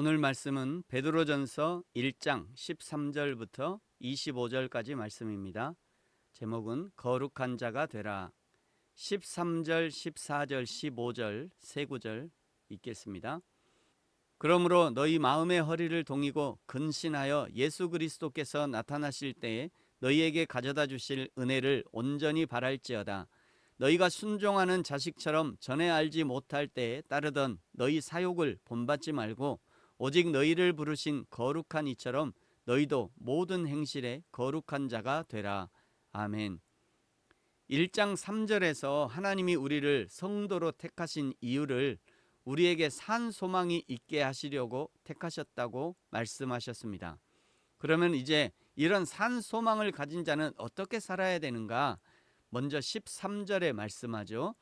오늘 말씀은 베드로전서 1장 13절부터 25절까지 말씀입니다. 제목은 거룩한 자가 되라. 13절, 14절, 15절 세 구절 읽겠습니다. 그러므로 너희 마음의 허리를 동이고 근신하여 예수 그리스도께서 나타나실 때에 너희에게 가져다 주실 은혜를 온전히 바랄지어다. 너희가 순종하는 자식처럼 전에 알지 못할 때에 따르던 너희 사욕을 본받지 말고 오직 너희를 부르신 거룩한 이처럼 너희도 모든 행실에 거룩한 자가 되라. 아멘. 1장 3절에서 하나님이 우리를 성도로 택하신 이유를 우리에게 산 소망이 있게 하시려고 택하셨다고 말씀하셨습니다. 그러면 이제 이런 산 소망을 가진 자는 어떻게 살아야 되는가? 먼저 13절에 말씀하죠.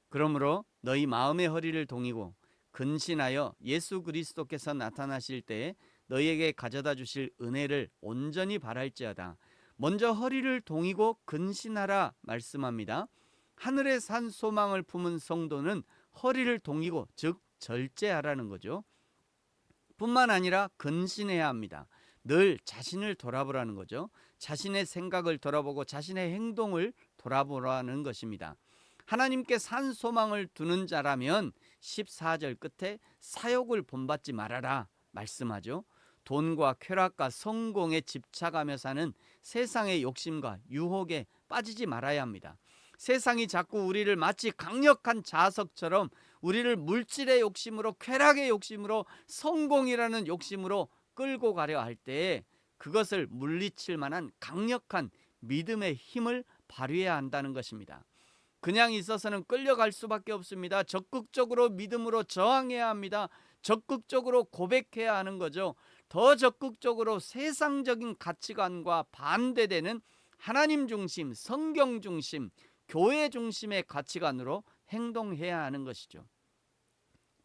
그러므로 너희 마음의 허리를 동이고 근신하여 예수 그리스도께서 나타나실 때에 너희에게 가져다 주실 은혜를 온전히 바랄지어다. 먼저 허리를 동이고 근신하라 말씀합니다. 하늘의 산 소망을 품은 성도는 허리를 동이고 즉 절제하라는 거죠. 뿐만 아니라 근신해야 합니다. 늘 자신을 돌아보라는 거죠. 자신의 생각을 돌아보고 자신의 행동을 돌아보라는 것입니다. 하나님께 산 소망을 두는 자라면 14절 끝에 사욕을 본받지 말아라 말씀하죠. 돈과 쾌락과 성공에 집착하며 사는 세상의 욕심과 유혹에 빠지지 말아야 합니다. 세상이 자꾸 우리를 마치 강력한 자석처럼 우리를 물질의 욕심으로, 쾌락의 욕심으로, 성공이라는 욕심으로 끌고 가려 할 때 그것을 물리칠 만한 강력한 믿음의 힘을 발휘해야 한다는 것입니다. 그냥 있어서는 끌려갈 수밖에 없습니다. 적극적으로 믿음으로 저항해야 합니다. 적극적으로 고백해야 하는 거죠. 더 적극적으로 세상적인 가치관과 반대되는 하나님 중심, 성경 중심, 교회 중심의 가치관으로 행동해야 하는 것이죠.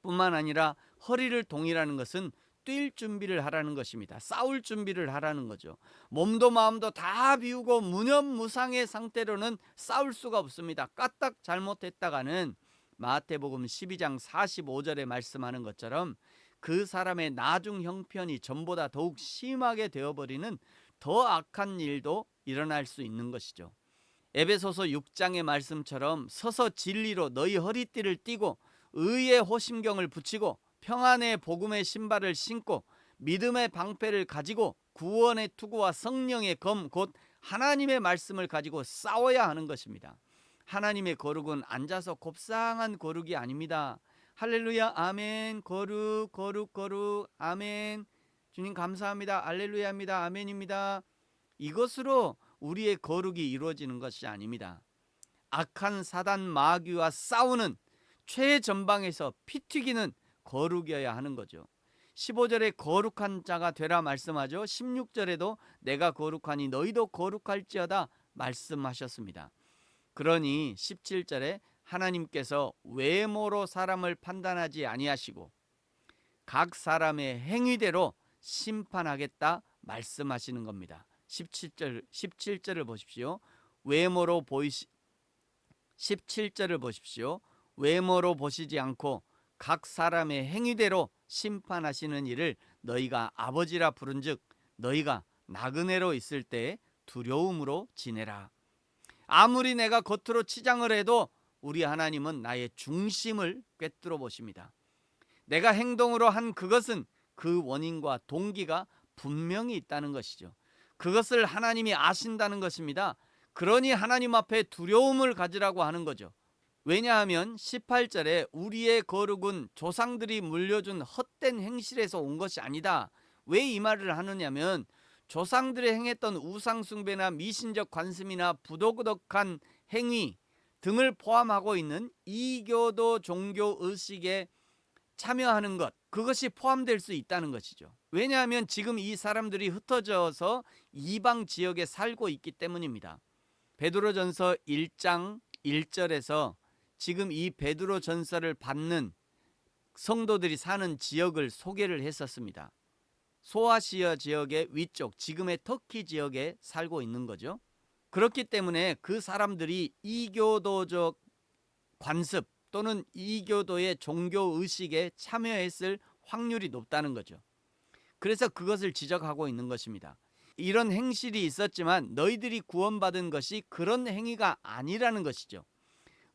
뿐만 아니라 허리를 동이라는 것은 뛸 준비를 하라는 것입니다. 싸울 준비를 하라는 거죠. 몸도 마음도 다 비우고 무념무상의 상태로는 싸울 수가 없습니다. 까딱 잘못했다가는 마태복음 12장 45절에 말씀하는 것처럼 그 사람의 나중 형편이 전보다 더욱 심하게 되어버리는 더 악한 일도 일어날 수 있는 것이죠. 에베소서 6장의 말씀처럼 서서 진리로 너희 허리띠를 띠고 의의 호심경을 붙이고 평안의 복음의 신발을 신고 믿음의 방패를 가지고 구원의 투구와 성령의 검 곧 하나님의 말씀을 가지고 싸워야 하는 것입니다. 하나님의 거룩은 앉아서 곱상한 거룩이 아닙니다. 할렐루야 아멘. 거룩 거룩 거룩 아멘. 주님 감사합니다. 할렐루야입니다. 아멘입니다. 이것으로 우리의 거룩이 이루어지는 것이 아닙니다. 악한 사단 마귀와 싸우는 최전방에서 피 튀기는 거룩이어야 하는 거죠. 15절에 거룩한 자가 되라 말씀하죠. 16절에도 내가 거룩하니 너희도 거룩할지어다 말씀하셨습니다. 그러니 17절에 하나님께서 외모로 사람을 판단하지 아니하시고 각 사람의 행위대로 심판하겠다 말씀하시는 겁니다. 17절을 보십시오. 외모로 보이시 17절을 보십시오. 외모로 보시지 않고 각 사람의 행위대로 심판하시는 이를 너희가 아버지라 부른즉 너희가 나그네로 있을 때 두려움으로 지내라. 아무리 내가 겉으로 치장을 해도 우리 하나님은 나의 중심을 꿰뚫어 보십니다. 내가 행동으로 한 그것은 그 원인과 동기가 분명히 있다는 것이죠. 그것을 하나님이 아신다는 것입니다. 그러니 하나님 앞에 두려움을 가지라고 하는 거죠. 왜냐하면 18절에 우리의 거룩은 조상들이 물려준 헛된 행실에서 온 것이 아니다. 왜 이 말을 하느냐면 조상들이 행했던 우상숭배나 미신적 관습이나 부도덕한 행위 등을 포함하고 있는 이교도 종교의식에 참여하는 것, 그것이 포함될 수 있다는 것이죠. 왜냐하면 지금 이 사람들이 흩어져서 이방 지역에 살고 있기 때문입니다. 베드로전서 1장 1절에서 지금 이 베드로전서를 받는 성도들이 사는 지역을 소개를 했었습니다. 소아시아 지역의 위쪽, 지금의 터키 지역에 살고 있는 거죠. 그렇기 때문에 그 사람들이 이교도적 관습 또는 이교도의 종교의식에 참여했을 확률이 높다는 거죠. 그래서 그것을 지적하고 있는 것입니다. 이런 행실이 있었지만 너희들이 구원받은 것이 그런 행위가 아니라는 것이죠.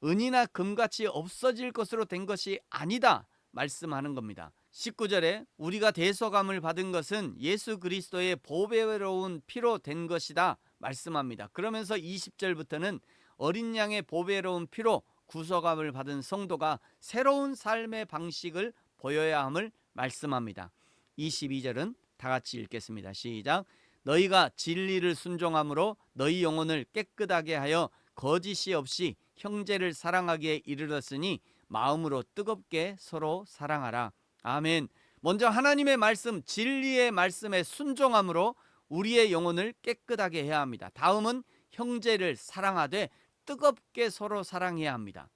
은이나 금같이 없어질 것으로 된 것이 아니다 말씀하는 겁니다. 19절에 우리가 대속함을 받은 것은 예수 그리스도의 보배로운 피로 된 것이다 말씀합니다. 그러면서 20절부터는 어린 양의 보배로운 피로 구속함을 받은 성도가 새로운 삶의 방식을 보여야 함을 말씀합니다. 22절은 다 같이 읽겠습니다. 시작. 너희가 진리를 순종함으로 너희 영혼을 깨끗하게 하여 거짓이 없이 형제를 사랑하기에 이르렀으니 마음으로 뜨겁게 서로 사랑하라. 아멘. 먼저 하나님의 말씀, 진리의 말씀에 순종함으로 우리의 영혼을 깨끗하게 해야 합니다. 다음은 형제를 사랑하되 뜨겁게 서로 사랑해야 합니다.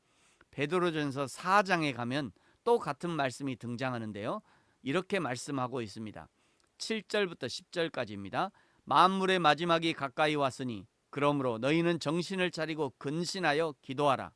베드로전서 4장에 가면 또 같은 말씀이 등장하는데요. 이렇게 말씀하고 있습니다. 7절부터 10절까지입니다. 만물의 마지막이 가까이 왔으니 그러므로 너희는 정신을 차리고 근신하여 기도하라.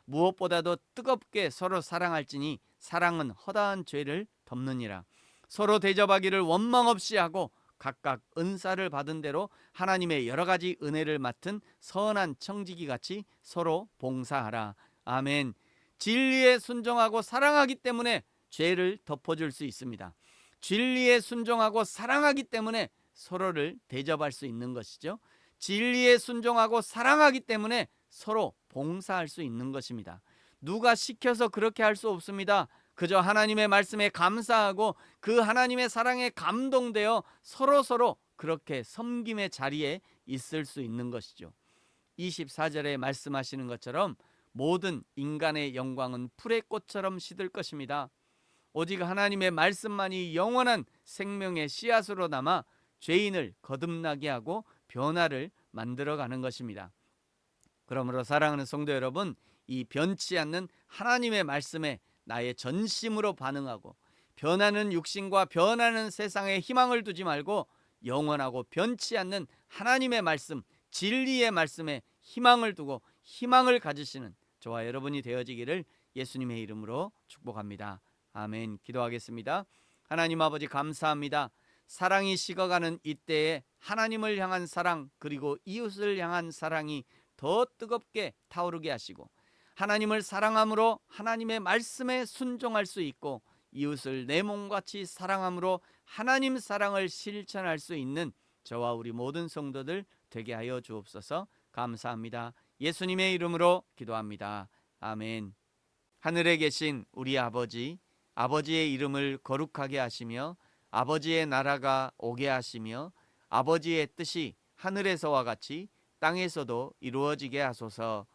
무엇보다도 뜨겁게 서로 사랑할지니 사랑은 허다한 죄를 덮느니라. 서로 대접하기를 원망 없이 하고 각각 은사를 받은 대로 하나님의 여러 가지 은혜를 맡은 선한 청지기 같이 서로 봉사하라. 아멘. 진리에 순종하고 사랑하기 때문에 죄를 덮어줄 수 있습니다. 진리에 순종하고 사랑하기 때문에 서로를 대접할 수 있는 것이죠. 진리에 순종하고 사랑하기 때문에 서로 봉사할 수 있는 것입니다. 누가 시켜서 그렇게 할 수 없습니다. 그저 하나님의 말씀에 감사하고 그 하나님의 사랑에 감동되어 서로 그렇게 섬김의 자리에 있을 수 있는 것이죠. 24절에 말씀하시는 것처럼 모든 인간의 영광은 풀의 꽃처럼 시들 것입니다. 오직 하나님의 말씀만이 영원한 생명의 씨앗으로 남아 죄인을 거듭나게 하고 변화를 만들어가는 것입니다. 그러므로 사랑하는 성도 여러분, 이 변치 않는 하나님의 말씀에 나의 전심으로 반응하고 변하는 육신과 변하는 세상에 희망을 두지 말고 영원하고 변치 않는 하나님의 말씀, 진리의 말씀에 희망을 두고 희망을 가지시는 저와 여러분이 되어지기를 예수님의 이름으로 축복합니다. 아멘. 기도하겠습니다. 하나님 아버지 감사합니다. 사랑이 식어가는 이때에 하나님을 향한 사랑 그리고 이웃을 향한 사랑이 더 뜨겁게 타오르게 하시고 하나님을 사랑함으로 하나님의 말씀에 순종할 수 있고 이웃을 내 몸같이 사랑함으로 하나님 사랑을 실천할 수 있는 저와 우리 모든 성도들 되게 하여 주옵소서. 감사합니다. 예수님의 이름으로 기도합니다. 아멘. 하늘에 계신 우리 아버지, 아버지의 이름을 거룩하게 하시며 아버지의 나라가 오게 하시며 아버지의 뜻이 하늘에서와 같이 땅에서도 이루어지게 하소서.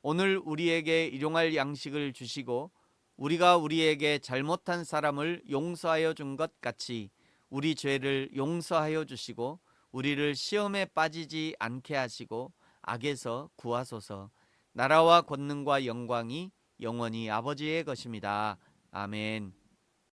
오늘 우리에게 일용할 양식을 주시고 우리가 우리에게 잘못한 사람을 용서하여 준 것 같이 우리 죄를 용서하여 주시고 우리를 시험에 빠지지 않게 하시고 악에서 구하소서. 나라와 권능과 영광이 영원히 아버지의 것입니다. 아멘.